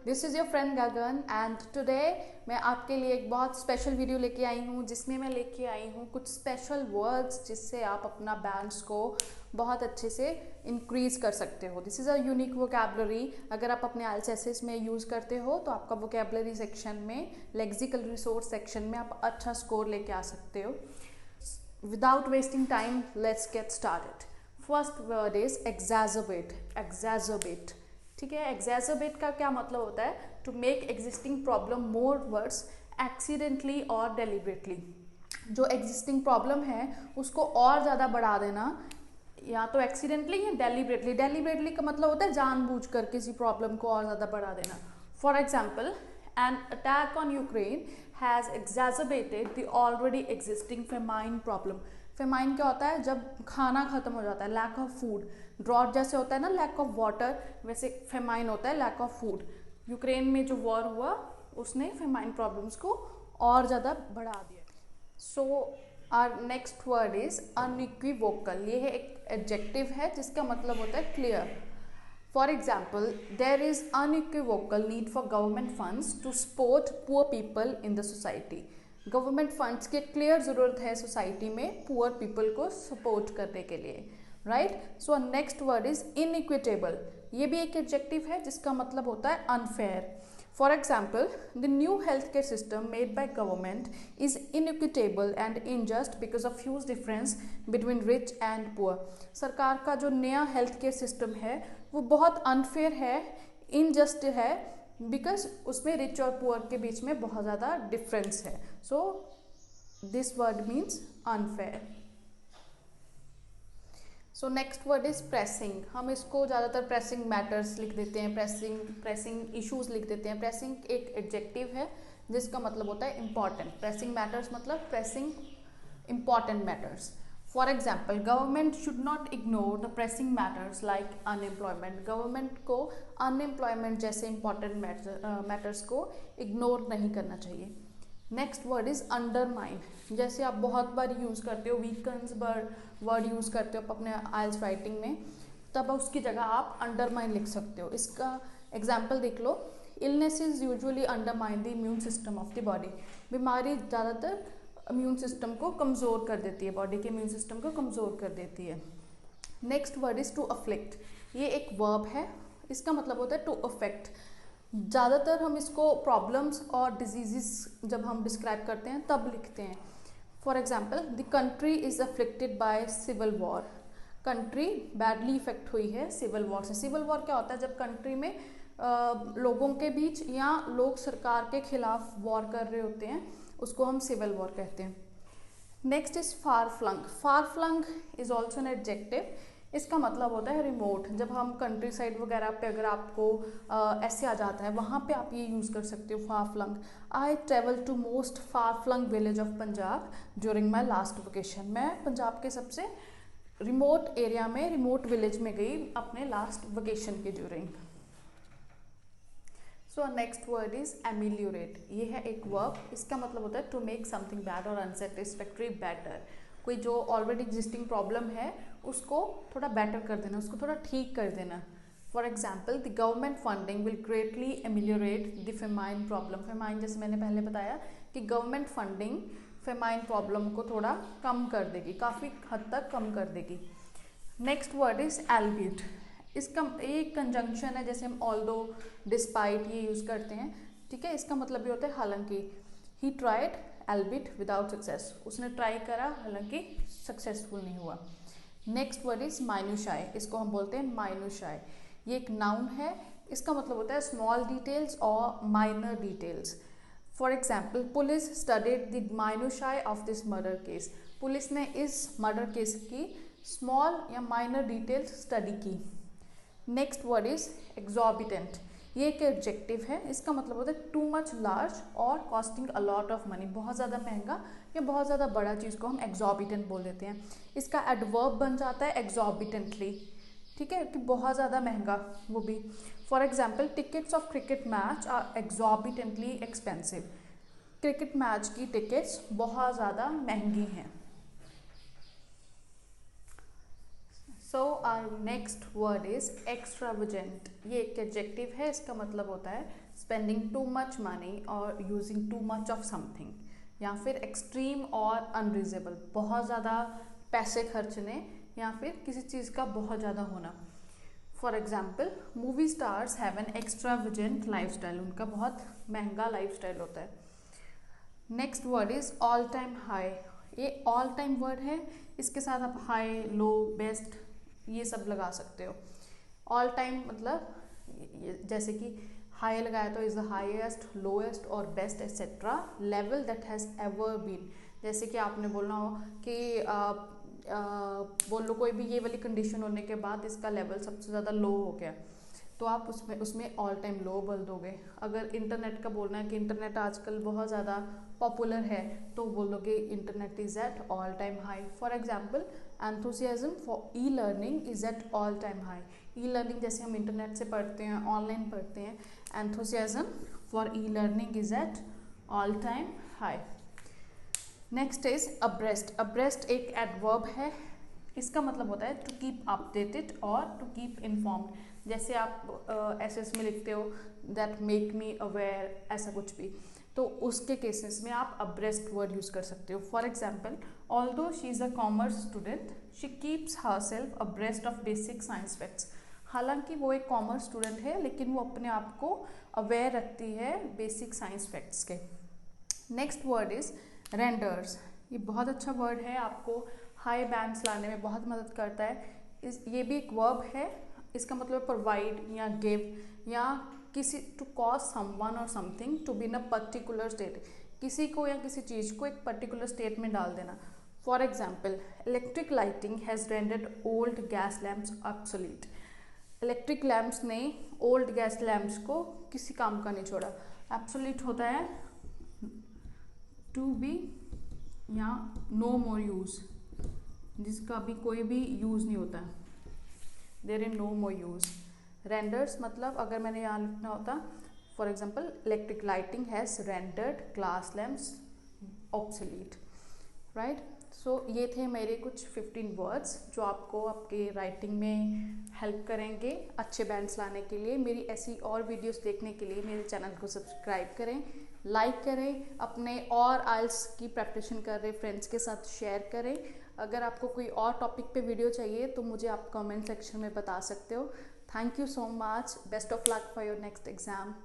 This is your friend Gagan and today मैं आपके लिए एक बहुत स्पेशल वीडियो लेके आई हूँ जिसमें मैं लेके आई हूँ कुछ स्पेशल वर्ड्स जिससे आप अपना बैंड्स को बहुत अच्छे से इंक्रीज़ कर सकते हो। This is a unique vocabulary. अगर आप अपने IELTS में यूज़ करते हो तो आपका वोकैबलरी सेक्शन में, लेक्सिकल रिसोर्स सेक्शन में आप अच्छा स्कोर लेके आ सकते हो। Without wasting time let's get started. First word is exacerbate. Exacerbate, ठीक है। एग्जैजर्बेट का क्या मतलब होता है? To make existing problem more worse accidentally और डेलिबरेटली। जो एग्जिस्टिंग प्रॉब्लम है उसको और ज़्यादा बढ़ा देना, या तो एक्सीडेंटली या डेलिबरेटली। डेलिबरेटली का मतलब होता है जानबूझकर किसी प्रॉब्लम को और ज़्यादा बढ़ा देना। For example, an attack on Ukraine has exacerbated the already existing famine problem. Famine क्या होता है? जब खाना खत्म हो जाता है, लैक ऑफ फूड। ड्रॉट जैसे होता है ना लैक ऑफ वाटर, वैसे फेमाइन होता है लैक ऑफ फूड। यूक्रेन में जो वॉर हुआ उसने फेमाइन प्रॉब्लम्स को और ज़्यादा बढ़ा दिया। So our next word is unequivocal. ये है एक एडजेक्टिव है जिसका मतलब होता है clear. For example, there is unequivocal need for government funds to support poor people in the society. Government funds की क्लियर ज़रूरत है सोसाइटी में पुअर पीपल को सपोर्ट करने के लिए, right. So next word is inequitable. ये भी एक एडजेक्टिव है जिसका मतलब होता है unfair. For example, the new health care system made by government is inequitable and unjust because of huge difference between rich and poor. सरकार का जो नया हेल्थ केयर सिस्टम है वो बहुत अनफेयर है, इनजस्ट है, बिकॉज उसमें रिच और पुअर के बीच में बहुत ज़्यादा डिफरेंस है। So this word means unfair. So next word is pressing. हम इसको ज़्यादातर प्रेसिंग मैटर्स लिख देते हैं, प्रेसिंग इश्यूज लिख देते हैं। प्रेसिंग एक एडजेक्टिव है जिसका मतलब होता है इम्पॉर्टेंट। प्रेसिंग मैटर्स मतलब pressing important matters. For example, government should not ignore the pressing matters like unemployment. Government को अनएम्प्लॉयमेंट जैसे इंपॉर्टेंट मैटर्स को इग्नोर नहीं करना चाहिए। Next word is undermine. जैसे आप बहुत बार यूज़ करते हो, वीकन्स वर्ड यूज़ करते हो अपने IELTS राइटिंग में, तब उसकी जगह आप अंडरमाइन लिख सकते हो। इसका एग्जाम्पल देख लो, illness is usually undermine the immune system of the body. बीमारी ज़्यादातर इम्यून सिस्टम को कमज़ोर कर देती है, बॉडी के इम्यून सिस्टम को कमज़ोर कर देती है। Next word is to afflict. ये एक वर्ब है, इसका मतलब होता है टू अफेक्ट। ज़्यादातर हम इसको प्रॉब्लम्स और डिजीज़ जब हम डिस्क्राइब करते हैं तब लिखते हैं। For example, the country is afflicted by civil war. Country badly effect हुई है सिविल वॉर से। सिविल वॉर क्या होता है? जब कंट्री में लोगों के बीच या लोग सरकार के खिलाफ वॉर कर रहे होते हैं, उसको हम सिविल वॉर कहते हैं। Next is far flung. Far flung is also an adjective. इसका मतलब होता है रिमोट। जब हम कंट्री साइड वगैरह पे अगर आपको ऐसे आ जाता है, वहाँ पे आप ये यूज़ कर सकते हो far flung. I travel to most far flung village of Punjab during my last vacation. मैं पंजाब के सबसे रिमोट एरिया में, रिमोट विलेज में गई अपने लास्ट वेकेशन के during. So next word is ameliorate. ये है एक वर्ब, इसका मतलब होता है टू मेक समथिंग बैड और अनसेटिस्फैक्ट्री बेटर। कोई जो ऑलरेडी एग्जिस्टिंग प्रॉब्लम है उसको थोड़ा बेटर कर देना, उसको थोड़ा ठीक कर देना। For example, the government funding will greatly ameliorate the famine problem. Famine जैसे मैंने पहले बताया कि गवर्नमेंट फंडिंग फेमाइन प्रॉब्लम को थोड़ा कम कर देगी, काफ़ी हद तक कम कर देगी। Next word is Elbit. इसका एक कंजंक्शन है, जैसे हम ऑल्दो, डिस्पाइट ये यूज़ करते हैं, ठीक है। इसका मतलब ये होता है हालांकि। He tried albeit without success. उसने ट्राई करा हालांकि सक्सेसफुल नहीं हुआ। Next word is minutiae. इसको हम बोलते हैं माइन्यूशाई। ये एक नाउन है, इसका मतलब होता है स्मॉल डिटेल्स और minor details. For example, police studied the minutiae of this murder case. Police ने इस मर्डर केस की स्मॉल या माइनर डिटेल्स स्टडी की। Next word is exorbitant. ये एक एडजेक्टिव है, इसका मतलब होता है टू मच लार्ज और costing a lot of money. बहुत ज़्यादा महंगा या बहुत ज़्यादा बड़ा चीज़ को हम एग्जॉर्बिटेंट बोल देते हैं। इसका एडवर्ब बन जाता है एग्जॉर्बिटेंटली, ठीक है, कि बहुत ज़्यादा महंगा वो भी। For example, tickets of cricket match are exorbitantly expensive. Cricket match की टिकट्स बहुत ज़्यादा महंगी हैं। So our next word is extravagant. ये एक एडजेक्टिव है, इसका मतलब होता है स्पेंडिंग टू मच मनी और using too much of something, या फिर एक्सट्रीम और अनरीजनेबल, बहुत ज़्यादा पैसे खर्चने या फिर किसी चीज़ का बहुत ज़्यादा होना। For example, movie stars have an extravagant lifestyle, उनका बहुत महंगा लाइफस्टाइल होता है। Next word is all time high. ये ऑल टाइम वर्ड है, इसके साथ आप हाई, लो, बेस्ट ये सब लगा सकते हो। ऑल टाइम मतलब जैसे कि हाई लगाया तो इज द हाईएस्ट, लोएस्ट और best et cetera level that has ever been. जैसे कि आपने बोलना हो कि बोलो कोई भी ये वाली कंडीशन होने के बाद इसका लेवल सबसे ज़्यादा लो हो गया, तो आप उसमें ऑल टाइम लो बोल दोगे। अगर इंटरनेट का बोलना है कि इंटरनेट आजकल बहुत ज़्यादा पॉपुलर है, तो बोलोगे internet is at all time high. For example, enthusiasm for e learning is at all time high. E learning जैसे हम इंटरनेट से पढ़ते हैं, ऑनलाइन पढ़ते हैं, enthusiasm for e learning is at all time high. Next is abreast. Abreast एक adverb है, इसका मतलब होता है टू कीप अपडेटेड और टू कीप इन्फॉर्म्ड। जैसे आप एसएस में लिखते हो दैट मेक मी अवेयर, ऐसा कुछ भी, तो उसके केसेस में आप अब्रेस्ट वर्ड यूज़ कर सकते हो। For example, although she is a commerce student she keeps herself abreast of basic science facts. हालांकि वो एक कॉमर्स स्टूडेंट है, लेकिन वो अपने आप को अवेयर रखती है बेसिक साइंस फैक्ट्स के। Next word is renders. ये बहुत अच्छा वर्ड है, आपको हाई बैंड्स लाने में बहुत मदद करता है। ये भी एक वर्ब है, इसका मतलब प्रोवाइड या गिव या किसी, टू कॉज समवन और something to be in a particular state, किसी को या किसी चीज़ को एक पर्टिकुलर स्टेट में डाल देना। For example, electric lighting has rendered old gas lamps obsolete. Electric lamps ने ओल्ड गैस लैम्प्स को किसी काम का नहीं छोड़ा। ऑब्सोलीट होता है टू बी या नो मोर यूज़, जिसका भी कोई भी यूज़ नहीं होता, there is no more use. Renders मतलब अगर मैंने यहाँ लिखना होता, for example, electric lighting has rendered glass lamps obsolete, right. So ये थे मेरे कुछ 15 वर्ड्स जो आपको आपके राइटिंग में हेल्प करेंगे अच्छे बैंड्स लाने के लिए। मेरी ऐसी और वीडियोस देखने के लिए मेरे चैनल को सब्सक्राइब करें, लाइक करें, अपने और आइल्स की प्रैक्टिस कर रहे फ्रेंड्स के साथ शेयर करें। अगर आपको कोई और टॉपिक पे वीडियो चाहिए तो मुझे आप कमेंट सेक्शन में बता सकते हो। Thank you so much, best of luck for your next exam.